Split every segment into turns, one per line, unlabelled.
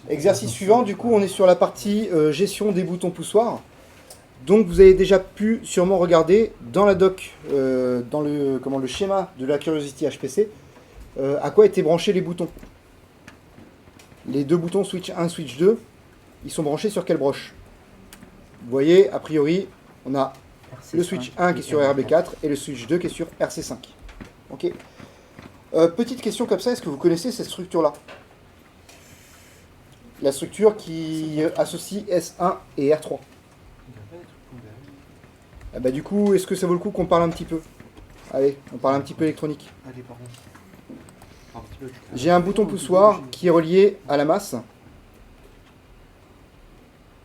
Exercice suivant, du coup, on est sur la partie gestion des boutons poussoirs. Donc, vous avez déjà pu sûrement regarder dans la doc, dans le schéma de la Curiosity HPC, à quoi étaient branchés les boutons. Les deux boutons switch 1, switch 2, ils sont branchés sur quelle broche? Vous voyez, a priori, on a le switch 1 qui est sur RB4 et le switch 2 qui est sur RC5. Ok. Petite question comme ça, est-ce que vous connaissez cette structure-là? La structure qui associe S1 et R3. Ah bah, du coup, est-ce que ça vaut le coup qu'on parle un petit peu? Allez, on parle un petit peu électronique.
Allez, par contre.
J'ai un bouton poussoir qui est relié à la masse.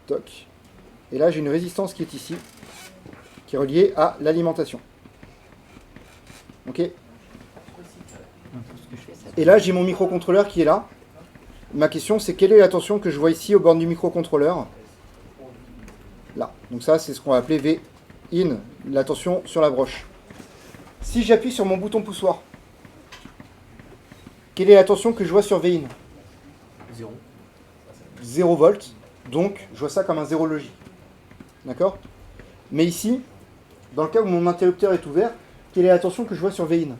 Toc. Et là, j'ai une résistance qui est ici, qui est reliée à l'alimentation. Ok. Et là, j'ai mon microcontrôleur qui est là. Ma question, c'est quelle est la tension que je vois ici au bord du microcontrôleur? Là. Donc ça, c'est ce qu'on va appeler V-in, la tension sur la broche. Si j'appuie sur mon bouton poussoir, quelle est la tension que je vois sur V-in?
0.
0 volts. Donc, je vois ça comme un 0 logique. D'accord? Mais ici, dans le cas où mon interrupteur est ouvert, quelle est la tension que je vois sur V-in?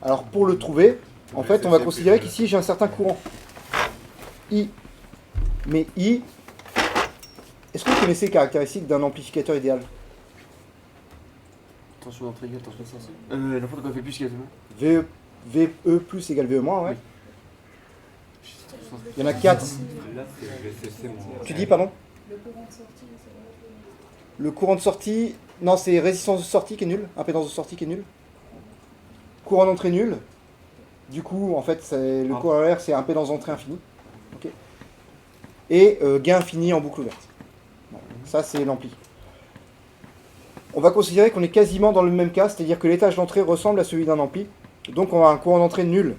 Alors, pour le trouver, en fait, on va considérer qu'ici, j'ai un certain courant. I. Mais I, est-ce que vous connaissez les caractéristiques d'un amplificateur idéal?
Tension d'entrée égale tension de sortie. La fois qu'on fait plus qu'il y a
VE plus égale VE moins, ouais. Il y en a 4. Tu dis, pardon? Le courant de sortie, non, c'est résistance de sortie qui est nulle, impédance de sortie qui est nulle. Courant d'entrée nul. Du coup, en fait, le corollaire, c'est impédance d'entrée infinie. Okay. Et gain infini en boucle ouverte. Bon, ça, c'est l'ampli. On va considérer qu'on est quasiment dans le même cas, c'est-à-dire que l'étage d'entrée ressemble à celui d'un ampli. Donc, on a un courant d'entrée nul.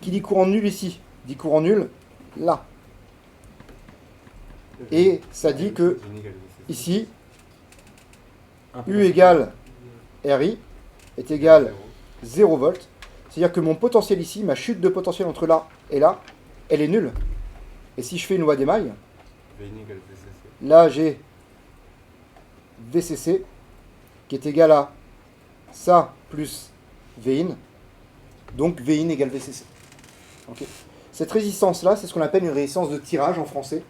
Qui dit courant nul ici? Dit courant nul là. Et ça dit que ici, U égale RI est égal 0 volts. C'est-à-dire que mon potentiel ici, ma chute de potentiel entre là et là, elle est nulle. Et si je fais une loi d'émail, là j'ai VCC qui est égal à ça plus Vin. Donc Vin égale VCC. Okay. Cette résistance-là, c'est ce qu'on appelle une résistance de tirage en français.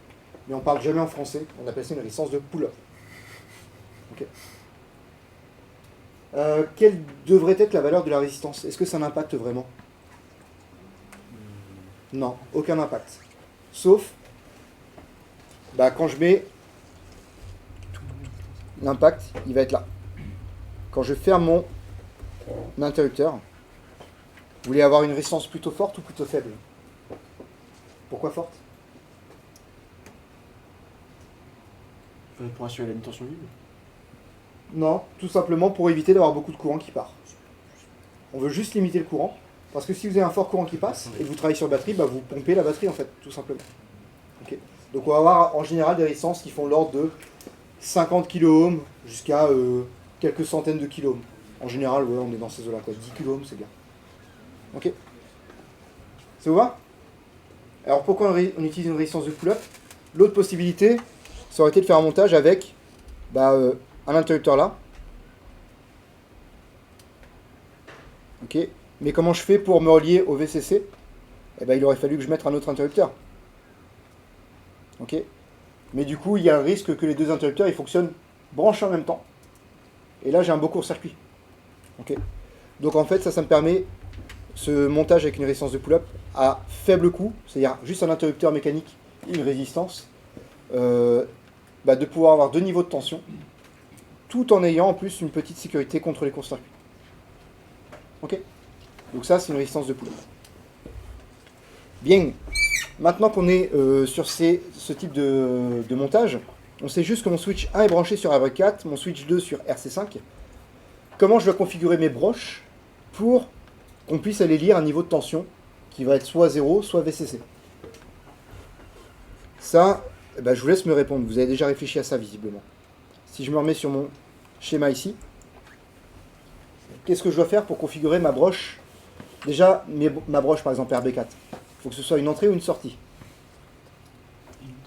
Mais on ne parle jamais en français. On appelle ça une résistance de pull-up. Okay. Quelle devrait être la valeur de la résistance? Est-ce que ça impacte vraiment? Non, aucun impact. Sauf, quand je mets l'impact, il va être là. Quand je ferme mon interrupteur, vous voulez avoir une résistance plutôt forte ou plutôt faible? Pourquoi forte?
Pour assurer la tension libre.
Non, tout simplement pour éviter d'avoir beaucoup de courant qui part. On veut juste limiter le courant, parce que si vous avez un fort courant qui passe, et que vous travaillez sur batterie, vous pompez la batterie en fait, tout simplement. Okay. Donc on va avoir en général des résistances qui font l'ordre de 50 kΩ jusqu'à quelques centaines de kΩ. En général, ouais, on est dans ces eaux-là, 10 kΩ, c'est bien. Ok. Ça vous va? Alors pourquoi on utilise une résistance de pull-up? L'autre possibilité, ça aurait été de faire un montage avec un interrupteur là. Ok. Mais comment je fais pour me relier au VCC? Il aurait fallu que je mette un autre interrupteur. Ok. Mais du coup, il y a un risque que les deux interrupteurs ils fonctionnent branchés en même temps. Et là, j'ai un beau court-circuit. Ok. Donc en fait, ça me permet ce montage avec une résistance de pull-up à faible coût, c'est-à-dire juste un interrupteur mécanique et une résistance, de pouvoir avoir deux niveaux de tension, tout en ayant en plus une petite sécurité contre les courts-circuits. Ok. Donc ça, c'est une résistance de pull-up. Bien. Maintenant qu'on est sur ce type de montage, on sait juste que mon switch 1 est branché sur RB4, mon switch 2 sur RC5. Comment je dois configurer mes broches pour qu'on puisse aller lire un niveau de tension qui va être soit 0, soit VCC? Ça, je vous laisse me répondre. Vous avez déjà réfléchi à ça visiblement. Si je me remets sur mon schéma ici, qu'est-ce que je dois faire pour configurer ma broche? Déjà, ma broche, par exemple, RB4, il faut que ce soit une entrée ou une sortie.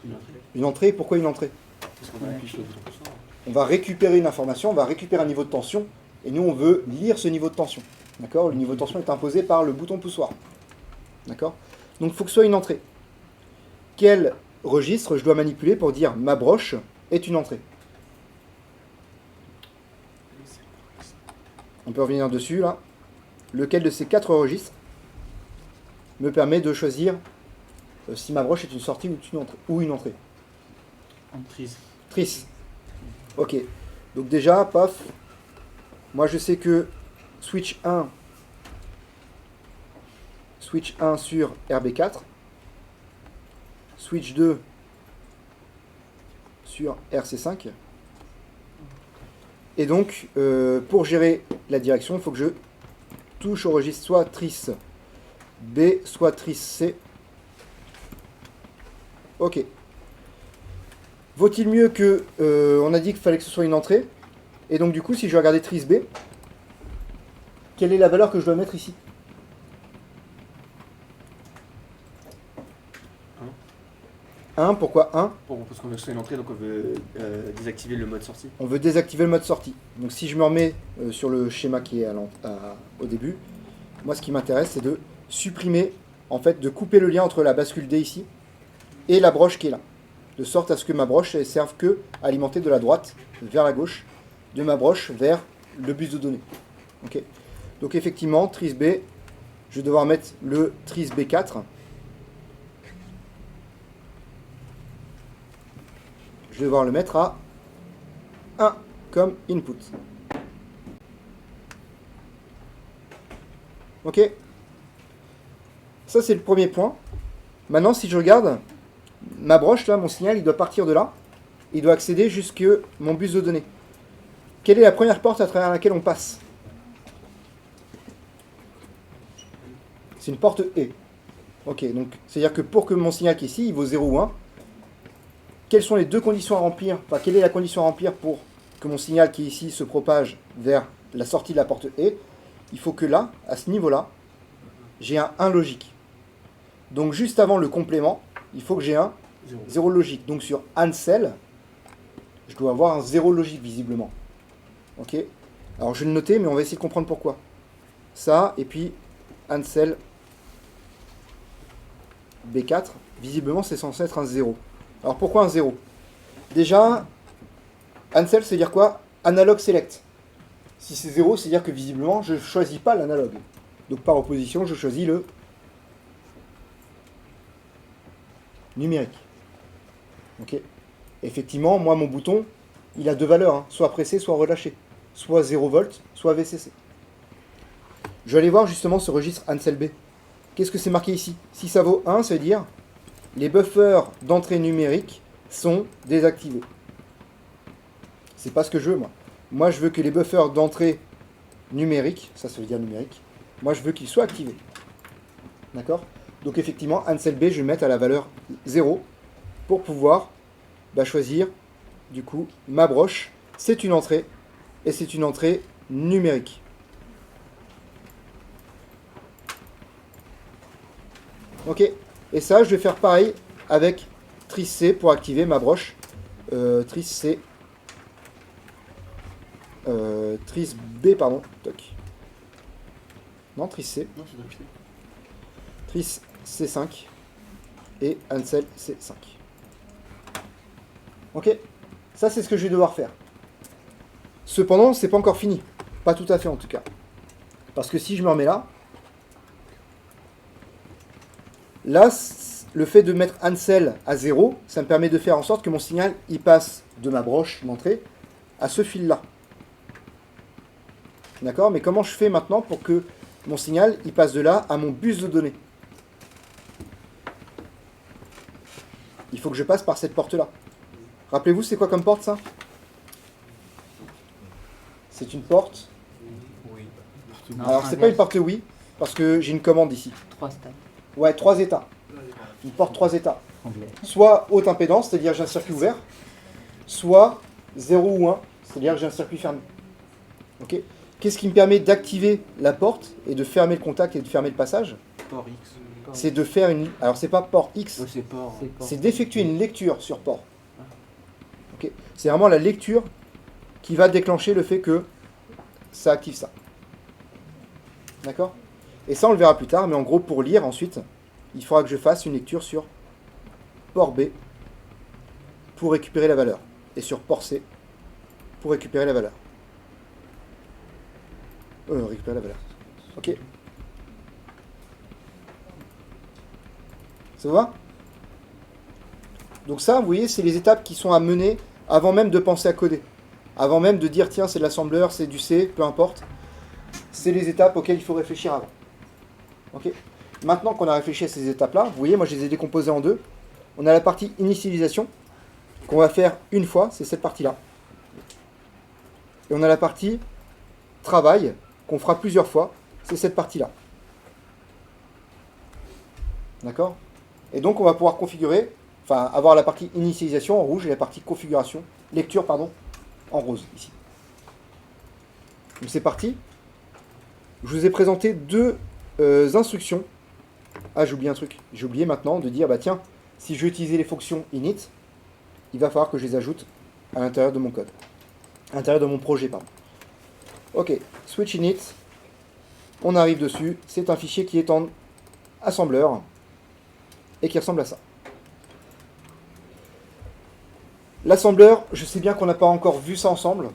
Une entrée.
Une entrée, pourquoi une entrée?
Parce qu'on va afficher le bouton pour ça.
On va récupérer une information, on va récupérer un niveau de tension, et nous, on veut lire ce niveau de tension. D'accord? Le niveau de tension est imposé par le bouton poussoir. D'accord? Donc, il faut que ce soit une entrée. Quel registre je dois manipuler pour dire ma broche est une entrée? On peut revenir dessus, là. Lequel de ces 4 registres me permet de choisir si ma broche est une sortie ou une entrée?
Entrise.
Tris. Ok. Donc déjà, paf. Moi, je sais que switch 1 sur RB4. Switch 2 sur RC5. Et donc, pour gérer la direction, il faut que je touche au registre soit tris B, soit tris C. Ok. Vaut-il mieux que... on a dit qu'il fallait que ce soit une entrée. Et donc du coup, si je regardais tris B, quelle est la valeur que je dois mettre ici? 1, pourquoi 1?
Parce qu'on veut que ce soit une entrée, donc on veut désactiver le mode sortie.
On veut désactiver le mode sortie. Donc si je me remets sur le schéma qui est au début, moi ce qui m'intéresse c'est de supprimer, en fait, de couper le lien entre la bascule D ici et la broche qui est là. De sorte à ce que ma broche ne serve que à alimenter de la droite vers la gauche, de ma broche vers le bus de données. Ok. Donc effectivement, tris B, je vais devoir mettre le tris B4. Je vais devoir le mettre à 1 comme input. Ok. Ça, c'est le premier point. Maintenant, si je regarde, ma broche, là, mon signal, il doit partir de là. Il doit accéder jusqu'à mon bus de données. Quelle est la première porte à travers laquelle on passe? C'est une porte E. Ok, donc c'est-à-dire que pour que mon signal qui est ici, il vaut 0 ou 1, quelles sont les deux conditions à remplir? Enfin, quelle est la condition à remplir pour que mon signal qui est ici se propage vers la sortie de la porte E? Il faut que là, à ce niveau-là, j'ai un 1 logique. Donc juste avant le complément, il faut que j'ai un 0 logique. Donc sur Ansel, je dois avoir un 0 logique visiblement. Ok. Alors je vais le noter, mais on va essayer de comprendre pourquoi. Ça, et puis Ansel B4, visiblement c'est censé être un 0. Alors pourquoi un 0? Déjà, Ansel, c'est dire quoi? Analog select. Si c'est 0, c'est dire que visiblement, je ne choisis pas l'analogue. Donc par opposition, je choisis le numérique. Ok. Effectivement, moi, mon bouton, il a deux valeurs, hein, soit pressé, soit relâché. Soit 0 volt, soit VCC. Je vais aller voir justement ce registre Ansel B. Qu'est-ce que c'est marqué ici? Si ça vaut 1, ça veut dire les buffers d'entrée numérique sont désactivés. C'est pas ce que je veux, moi. Moi, je veux que les buffers d'entrée numérique, ça veut dire numérique, moi, je veux qu'ils soient activés. D'accord? Donc, effectivement, Ansel B, je vais mettre à la valeur 0 pour pouvoir choisir, du coup, ma broche. C'est une entrée, et c'est une entrée numérique. Ok? Et ça, je vais faire pareil avec tris C pour activer ma broche. Tris C. Tris B, pardon. Toc. Non, tris C.
Non, c'est affiché.
Tris C5. Et Ansel C5. Ok? Ça, c'est ce que je vais devoir faire. Cependant, c'est pas encore fini. Pas tout à fait, en tout cas. Parce que si je me remets là, le fait de mettre Ansel à 0, ça me permet de faire en sorte que mon signal, il passe de ma broche d'entrée à ce fil-là. D'accord? Mais comment je fais maintenant pour que mon signal, il passe de là à mon bus de données? Il faut que je passe par cette porte-là. Rappelez-vous, c'est quoi comme porte, ça? C'est une porte.
Oui.
Alors, c'est pas une porte oui, parce que j'ai une commande ici.
3 stades.
Ouais, 3 états. Une porte 3 états.
Anglais.
Soit haute impédance, c'est-à-dire j'ai un circuit ouvert, soit 0 ou 1, c'est-à-dire j'ai un circuit fermé. Ok? Qu'est-ce qui me permet d'activer la porte et de fermer le contact et de fermer le passage?
Port X.
C'est de faire une... Alors c'est pas port X,
Ouais, c'est port.
c'est d'effectuer une lecture sur port. Ok. C'est vraiment la lecture qui va déclencher le fait que ça active ça. D'accord? Et ça on le verra plus tard, mais en gros pour lire ensuite, il faudra que je fasse une lecture sur port B pour récupérer la valeur. Et sur port C pour récupérer la valeur. Récupérer la valeur. Ok. Ça va? Donc ça, vous voyez, c'est les étapes qui sont à mener avant même de penser à coder. Avant même de dire, tiens, c'est de l'assembleur, c'est du C, peu importe. C'est les étapes auxquelles il faut réfléchir avant. Ok. Maintenant qu'on a réfléchi à ces étapes-là, vous voyez, moi je les ai décomposées en deux. On a la partie initialisation, qu'on va faire une fois, c'est cette partie-là. Et on a la partie travail, qu'on fera plusieurs fois, c'est cette partie-là. D'accord? Et donc on va pouvoir configurer, enfin avoir la partie initialisation en rouge et la partie configuration, lecture pardon, en rose ici. Donc c'est parti. Je vous ai présenté deux instructions. Ah, j'ai oublié un truc. J'ai oublié maintenant de dire, bah tiens, si je veux utiliser les fonctions init, il va falloir que je les ajoute à l'intérieur de mon code. À l'intérieur de mon projet, pardon. Ok, switch init. On arrive dessus. C'est un fichier qui est en assembleur et qui ressemble à ça. L'assembleur, je sais bien qu'on n'a pas encore vu ça ensemble.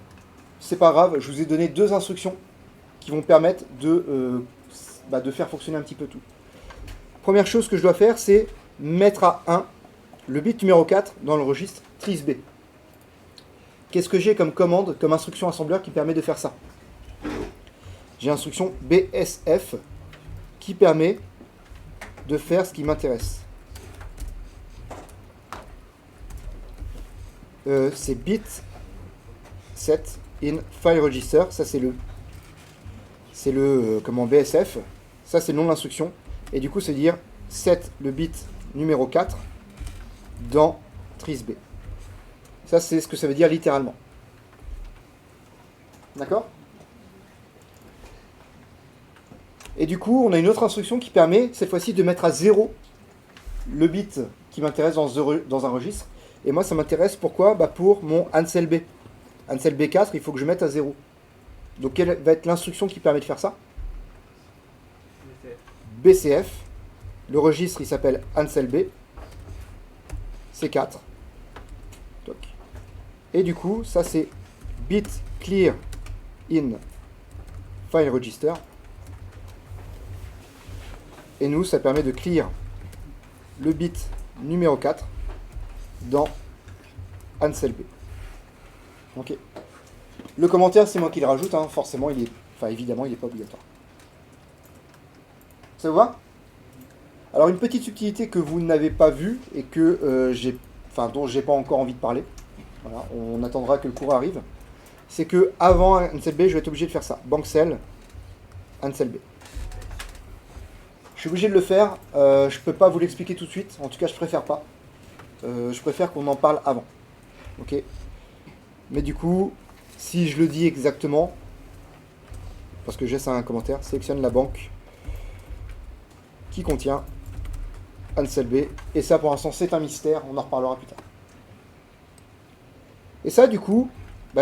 C'est pas grave, je vous ai donné deux instructions qui vont permettre de faire fonctionner un petit peu tout. Première chose que je dois faire, c'est mettre à 1 le bit numéro 4 dans le registre trisB. Qu'est-ce que j'ai comme commande, comme instruction assembleur qui permet de faire ça? J'ai l'instruction BSF qui permet de faire ce qui m'intéresse. C'est bit set in file register, ça c'est le BSF, ça c'est le nom de l'instruction, et du coup c'est dire set le bit numéro 4 dans trisB. Ça c'est ce que ça veut dire littéralement. D'accord? Et du coup on a une autre instruction qui permet cette fois-ci de mettre à 0 le bit qui m'intéresse dans un registre. Et moi, ça m'intéresse pourquoi? Pour mon Ansel B. Ansel B4, il faut que je mette à 0. Donc, quelle va être l'instruction qui permet de faire ça? BCF. Le registre, il s'appelle Ansel B. C4. Toc. Et du coup, ça, c'est bit clear in file register. Et nous, ça permet de clear le bit numéro 4 dans Ansel B. Ok. Le commentaire, c'est moi qui le rajoute, hein. Forcément, évidemment, il n'est pas obligatoire. Ça vous va? Alors, une petite subtilité que vous n'avez pas vue et que dont j'ai pas encore envie de parler. Voilà, on attendra que le cours arrive. C'est que avant Ansel B, je vais être obligé de faire ça. Bankcell, Ansel B. Je suis obligé de le faire. Je peux pas vous l'expliquer tout de suite. En tout cas, je préfère pas. Je préfère qu'on en parle avant. Ok. Mais du coup, si je le dis exactement, parce que j'ai ça un commentaire, sélectionne la banque qui contient Ansel B. Et ça, pour l'instant, c'est un mystère. On en reparlera plus tard. Et ça, du coup,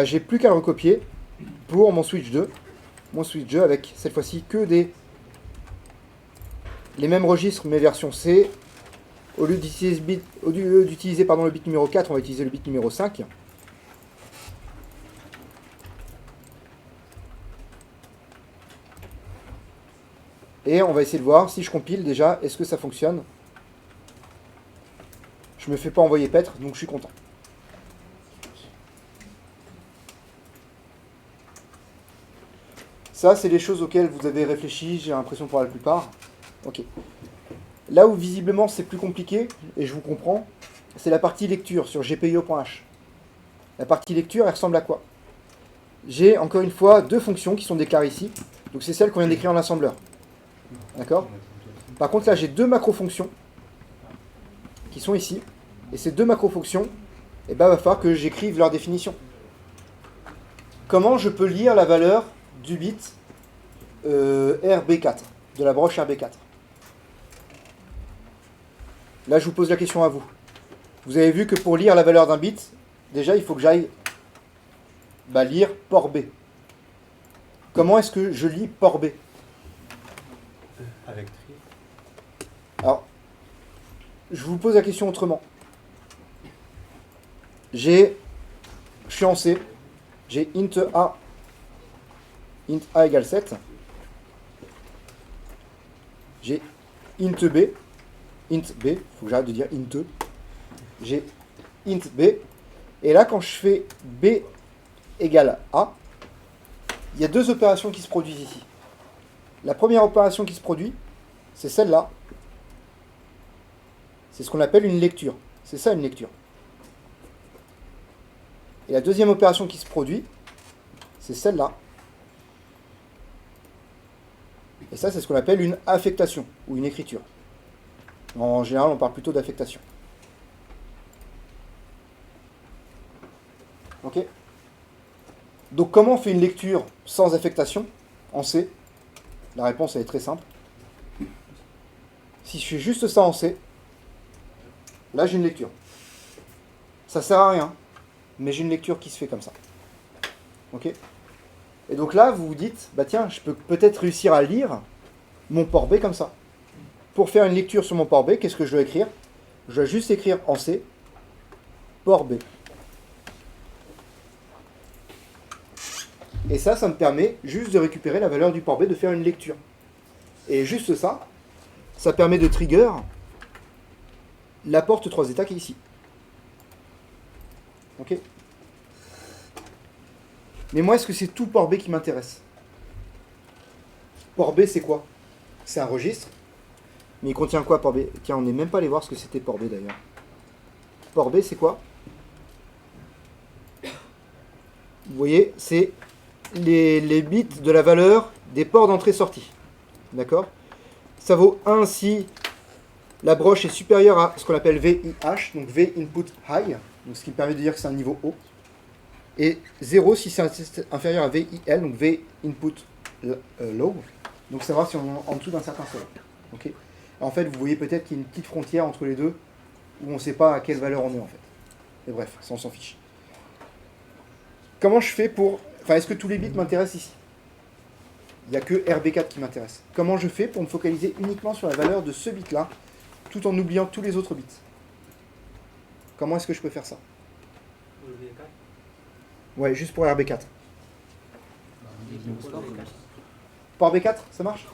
j'ai plus qu'à le recopier pour mon switch 2. Mon switch 2 avec cette fois-ci que les mêmes registres, mais version C. Au lieu d'utiliser le bit numéro 4, on va utiliser le bit numéro 5. Et on va essayer de voir si je compile déjà, est-ce que ça fonctionne. Je me fais pas envoyer paître, donc je suis content. Ça, c'est les choses auxquelles vous avez réfléchi, j'ai l'impression pour la plupart. Ok. Là où visiblement c'est plus compliqué, et je vous comprends, c'est la partie lecture sur gpio.h. La partie lecture, elle ressemble à quoi? J'ai encore une fois deux fonctions qui sont déclarées ici. Donc c'est celles qu'on vient d'écrire en assembleur. D'accord? Par contre là j'ai deux macro-fonctions qui sont ici. Et ces deux macro-fonctions, va falloir que j'écrive leur définition. Comment je peux lire la valeur du bit RB4, de la broche RB4. Là, je vous pose la question à vous. Vous avez vu que pour lire la valeur d'un bit, déjà, il faut que j'aille lire port B. Comment est-ce que je lis port B?
Avec tri.
Alors, je vous pose la question autrement. Je suis en C, j'ai int A égale 7. J'ai int B, faut que j'arrête de dire int. J'ai int B, et là, quand je fais B égale A, il y a deux opérations qui se produisent ici. La première opération qui se produit, c'est celle-là. C'est ce qu'on appelle une lecture. C'est ça une lecture. Et la deuxième opération qui se produit, c'est celle-là. Et ça, c'est ce qu'on appelle une affectation, ou une écriture. En général, on parle plutôt d'affectation. Ok? Donc, comment on fait une lecture sans affectation en C? La réponse, elle est très simple. Si je fais juste ça en C, là, j'ai une lecture. Ça sert à rien, mais j'ai une lecture qui se fait comme ça. Ok? Et donc là, vous vous dites, bah tiens, je peux peut-être réussir à lire mon port B comme ça. Pour faire une lecture sur mon port B, qu'est-ce que je dois écrire? Je dois juste écrire en C, port B. Et ça me permet juste de récupérer la valeur du port B, de faire une lecture. Et juste ça permet de trigger la porte 3 états qui est ici. Ok? Mais moi, est-ce que c'est tout port B qui m'intéresse? Port B, c'est quoi? C'est un registre. Mais il contient quoi, port B? Tiens, on n'est même pas allé voir ce que c'était port B, d'ailleurs. Port B, c'est quoi? Vous voyez, c'est les bits de la valeur des ports d'entrée-sortie. D'accord? Ça vaut 1 si la broche est supérieure à ce qu'on appelle VIH, donc V input high, donc ce qui me permet de dire que c'est un niveau haut. Et 0 si c'est inférieur à VIL, donc V input low, donc savoir si on est en dessous d'un certain seuil. Okay. En fait, vous voyez peut-être qu'il y a une petite frontière entre les deux, où on ne sait pas à quelle valeur on est en fait. Et bref, ça on s'en fiche. Comment je fais pour... Enfin, est-ce que tous les bits m'intéressent ici? Il n'y a que RB4 qui m'intéresse. Comment je fais pour me focaliser uniquement sur la valeur de ce bit-là, tout en oubliant tous les autres bits? Comment est-ce que je peux faire ça? Ouais, juste pour RB4. Pour RB4, ça marche?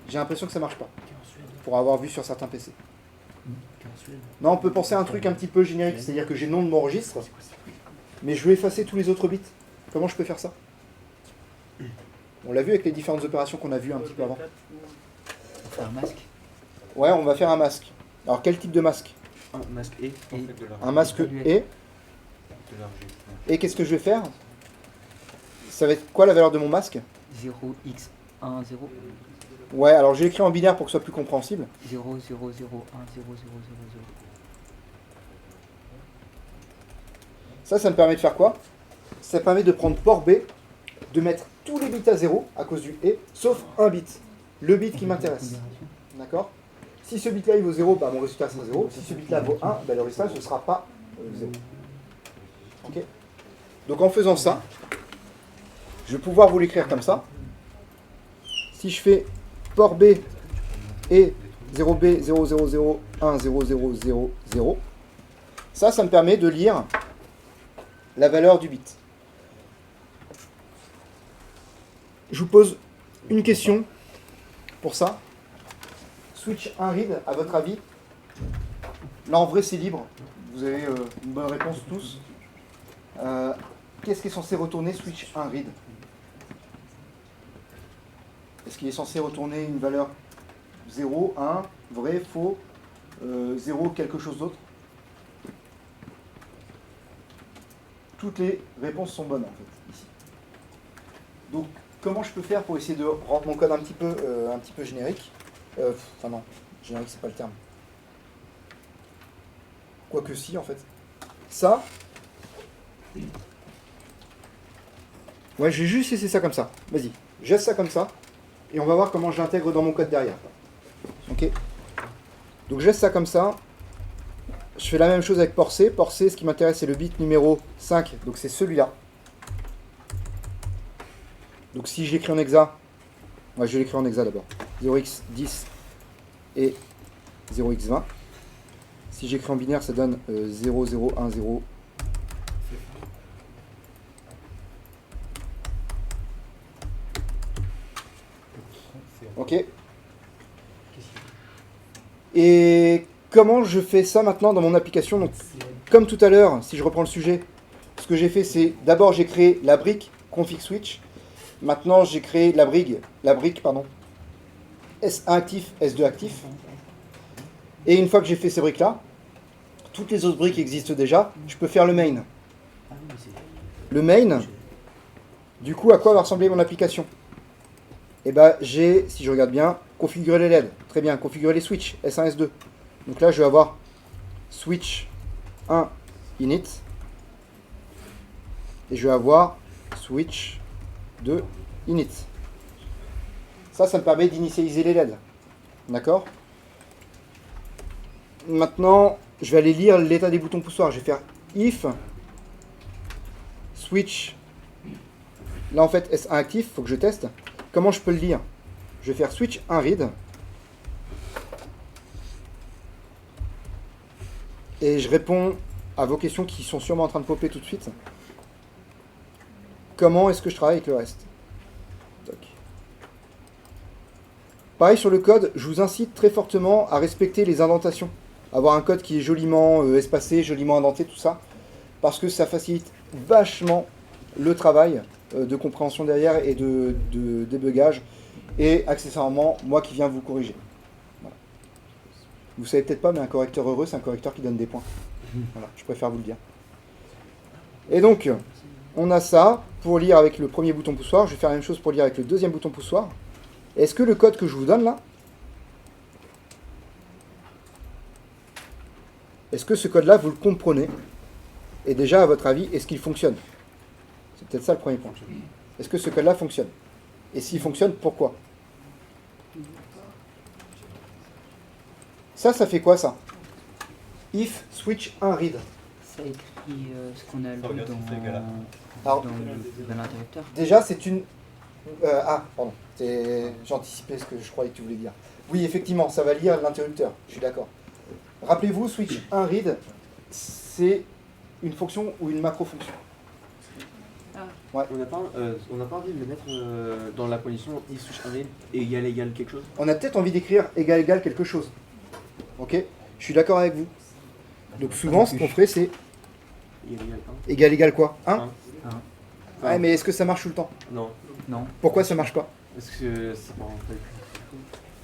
J'ai l'impression que ça marche pas. Pour avoir vu sur certains PC. Non, on peut penser à un truc un petit peu générique, c'est-à-dire que j'ai le nom de mon registre, mais je veux effacer tous les autres bits. Comment je peux faire ça? On l'a vu avec les différentes opérations qu'on a vues un petit peu avant.
On va faire un masque.
Ouais, on va faire un masque. Alors, quel type de masque?
Un masque et
Un masque et. Et qu'est-ce que je vais faire? Ça va être quoi la valeur de mon masque?
0x1 0
Ouais, alors j'ai écrit en binaire pour que ce soit plus compréhensible.
0 0 0 1 0 0 0 0.
Ça me permet de faire quoi? Ça permet de prendre port B, de mettre tous les bits à 0 à cause du et, sauf un bit, le bit qui m'intéresse. D'accord? Si ce bit-là il vaut 0, bah, mon résultat sera 0. Si ce bit-là vaut 1, bah, le résultat ne sera pas 0. Ok? Donc en faisant ça, je vais pouvoir vous l'écrire comme ça. Si je fais port B et 0B 0 0 0 1 0 0 0 0, ça me permet de lire la valeur du bit. Je vous pose une question pour ça. Switch 1 read, à votre avis? Là en vrai c'est libre. Vous avez une bonne réponse tous. Qu'est-ce qui est censé retourner switch 1 read? Est-ce qu'il est censé retourner une valeur 0, 1, vrai, faux, 0, quelque chose d'autre? Toutes les réponses sont bonnes en fait, ici. Donc, comment je peux faire pour essayer de rendre mon code un petit peu générique? Enfin non, générique c'est pas le terme. Quoique si en fait. Ça, Ouais, je vais juste laisser ça comme ça. Vas-y, je laisse ça comme ça. Et on va voir comment j'intègre dans mon code derrière. Ok. Donc je laisse ça comme ça. Je fais la même chose avec port C. Port C, ce qui m'intéresse, c'est le bit numéro 5. Donc c'est celui-là. Donc si je l'écris en hexa, ouais, je vais l'écrire en hexa d'abord. 0x10 et 0x20. Si j'écris en binaire, ça donne 0, 0, 1, 0. Ok. Et comment je fais ça maintenant dans mon application? Donc, comme tout à l'heure, si je reprends le sujet, ce que j'ai fait, c'est d'abord j'ai créé la brique config switch. Maintenant, j'ai créé la brique S1 actif, S2 actif. Et une fois que j'ai fait ces briques-là, toutes les autres briques existent déjà, je peux faire le main. Le main, du coup, à quoi va ressembler mon application? Eh bien, j'ai, si je regarde bien, configuré les LED. Très bien, configuré les switches, S1, S2. Donc là, je vais avoir switch 1 init. Et je vais avoir switch 2 init. Ça me permet d'initialiser les LED. D'accord? Maintenant, je vais aller lire l'état des boutons poussoirs. Je vais faire if switch. Là, en fait, S1 actif, il faut que je teste. Comment je peux le lire? Je vais faire switch 1 read. Et je réponds à vos questions qui sont sûrement en train de popper tout de suite. Comment est-ce que je travaille avec le reste? Toc. Pareil sur le code, je vous incite très fortement à respecter les indentations. Avoir un code qui est joliment espacé, joliment indenté, tout ça. Parce que ça facilite vachement le travail de compréhension derrière et de débugage. Et accessoirement, moi qui viens vous corriger. Voilà. Vous savez peut-être pas, mais un correcteur heureux, c'est un correcteur qui donne des points. Voilà, je préfère vous le dire. Et donc, on a ça pour lire avec le premier bouton poussoir. Je vais faire la même chose pour lire avec le deuxième bouton poussoir. Est-ce que le code que je vous donne là, est-ce que ce code-là, vous le comprenez? Et déjà, à votre avis, est-ce qu'il fonctionne? C'est peut-être ça le premier point. Est-ce que ce code-là fonctionne? Et s'il fonctionne, pourquoi? Ça fait quoi, ça? If switch 1 read.
Ça écrit ce qu'on a lu
Alors,
dans l'interrupteur.
déjà, c'est une... pardon. J'ai anticipé ce que je croyais que tu voulais dire. Oui, effectivement, ça va lire l'interrupteur. Je suis d'accord. Rappelez-vous, switch 1 read, c'est une fonction ou une macro-fonction. Ouais.
On n'a pas envie de le mettre dans la position if switch 1 read égal quelque chose.
On a peut-être envie d'écrire égal quelque chose. Ok? Je suis d'accord avec vous. Donc souvent, ce qu'on ferait, c'est égal quoi? 1. Ouais, mais est-ce que ça marche tout le temps?
Non.
Non.
Pourquoi ça marche pas?
Parce que c'est pas en fait.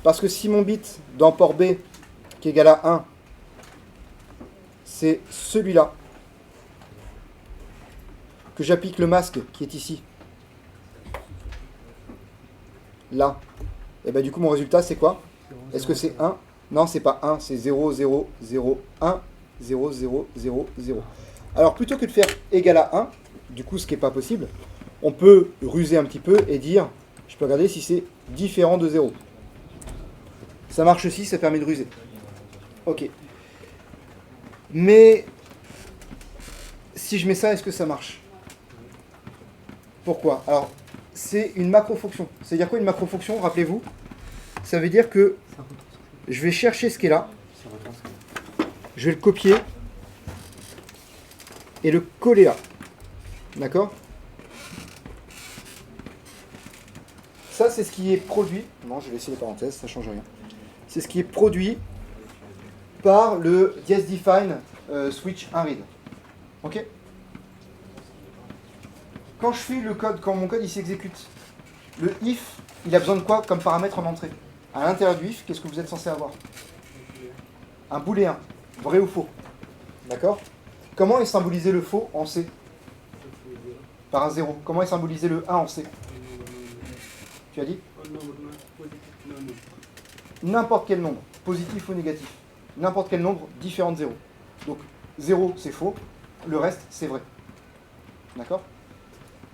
Parce que si mon bit dans port B qui est égal à 1, c'est celui-là, que j'applique le masque qui est ici, là, et bien du coup mon résultat c'est quoi? Est-ce que c'est 1? Non, c'est pas 1, c'est 0, 0, 0, 1, 0, 0, 0, 0. Alors plutôt que de faire égal à 1, du coup ce qui n'est pas possible, on peut ruser un petit peu et dire, je peux regarder si c'est différent de 0. Ça marche aussi, ça permet de ruser. Ok. Mais si je mets ça, est-ce que ça marche? Pourquoi? Alors, c'est une macro-fonction. C'est-à-dire quoi une macro-fonction? Rappelez-vous, ça veut dire que je vais chercher ce qui est là, je vais le copier et le coller là. D'accord? Ça, c'est ce qui est produit. Non, je vais laisser les parenthèses, ça ne change rien. C'est ce qui est produit par le DiESDefine switch 1 read. Ok? Quand je fais le code, quand mon code il s'exécute, le if, il a besoin de quoi comme paramètre en entrée? À l'intérieur du if, qu'est-ce que vous êtes censé avoir? Un booléen, vrai ou faux. D'accord? Comment est symbolisé le faux en C? Par un 0. Comment est symbolisé le 1 en C? Tu as dit? N'importe quel nombre, positif ou négatif. N'importe quel nombre différent de 0. Donc 0 c'est faux, le reste c'est vrai. D'accord?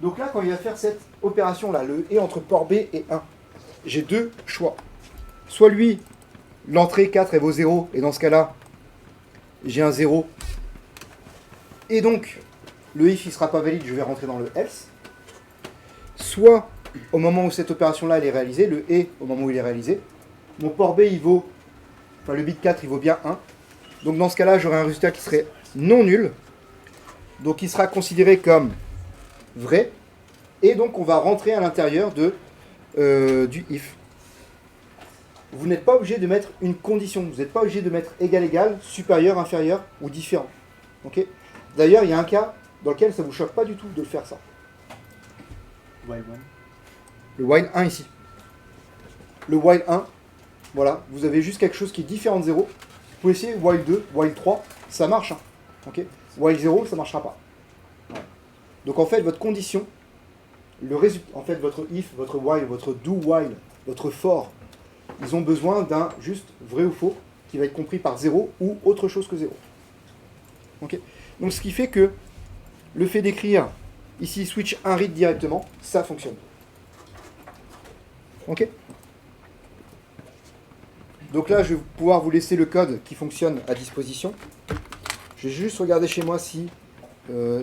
Donc là, quand il va faire cette opération-là, le et entre port B et 1, j'ai deux choix. Soit lui, l'entrée 4, elle vaut 0, et dans ce cas-là, j'ai un 0. Et donc, le if, il ne sera pas valide, je vais rentrer dans le else. Soit, au moment où cette opération-là, elle est réalisée, le et, au moment où il est réalisé, mon port B, il vaut, enfin le bit 4, il vaut bien 1. Donc dans ce cas-là, j'aurai un résultat qui serait non nul. Donc il sera considéré comme vrai. Et donc on va rentrer à l'intérieur du if. Vous n'êtes pas obligé de mettre une condition. Vous n'êtes pas obligé de mettre égal, égal, supérieur, inférieur ou différent. Okay. D'ailleurs, il y a un cas dans lequel ça ne vous choque pas du tout de faire ça.
While one.
Le while 1 ici. Le while 1, voilà, vous avez juste quelque chose qui est différent de 0. Vous pouvez essayer while 2, while 3, ça marche. Hein. Okay. While 0, ça ne marchera pas. Voilà. Donc en fait, votre condition, le résultat, en fait, votre if, votre while, votre do while, votre for, ils ont besoin d'un juste vrai ou faux qui va être compris par 0 ou autre chose que 0. Okay. Donc ce qui fait que le fait d'écrire ici switch un read directement, ça fonctionne. Ok. Donc là, je vais pouvoir vous laisser le code qui fonctionne à disposition. Je vais juste regarder chez moi si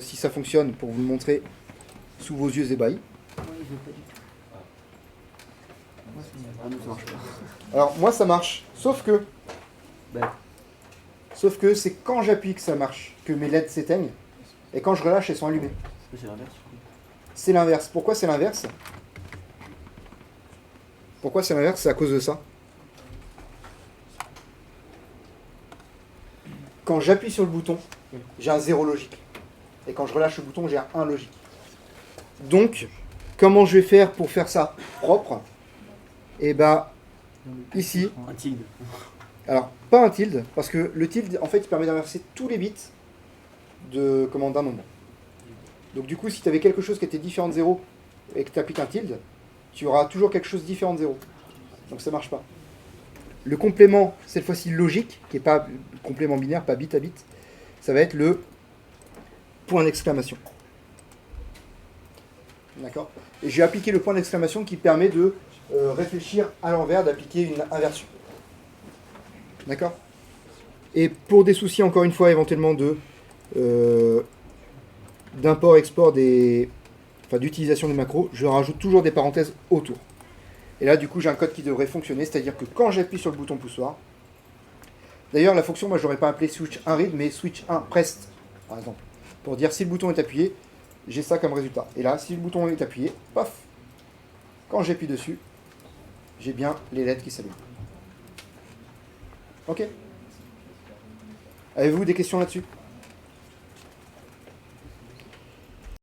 ça fonctionne pour vous le montrer sous vos yeux ébahis.
Oui, je veux pas du tout.
Ah non, ça marche pas.
Alors moi ça marche, sauf que
Bah,
c'est quand j'appuie que ça marche, que mes LED s'éteignent, et quand je relâche, elles sont allumées.
c'est l'inverse. du coup.
C'est l'inverse. Pourquoi c'est l'inverse? Pourquoi c'est l'inverse? C'est à cause de ça. Quand j'appuie sur le bouton, j'ai un 0 logique. Et quand je relâche le bouton, j'ai un 1 logique. Donc, comment je vais faire pour faire ça propre? Et bah, ici,
Un tilde.
alors, pas un tilde, parce que le tilde, en fait, il permet d'inverser tous les bits d'un nombre. Donc du coup, si tu avais quelque chose qui était différent de 0 et que tu appliques un tilde, tu auras toujours quelque chose de différent de 0. Donc ça marche pas. Le complément, cette fois-ci logique, qui n'est pas complément binaire, pas bit à bit, ça va être le point d'exclamation. D'accord? Et j'ai appliqué le point d'exclamation qui permet de réfléchir à l'envers, d'appliquer une inversion. D'accord? Et pour des soucis, encore une fois, éventuellement d'import-export d'utilisation du macro, je rajoute toujours des parenthèses autour. Et là, du coup, j'ai un code qui devrait fonctionner, c'est-à-dire que quand j'appuie sur le bouton poussoir, d'ailleurs, la fonction, moi, je n'aurais pas appelé switch 1 read, mais switch 1 pressed, par exemple, pour dire si le bouton est appuyé, j'ai ça comme résultat. Et là, si le bouton est appuyé, paf, quand j'appuie dessus, j'ai bien les LED qui s'allument. Ok? Avez-vous des questions là-dessus?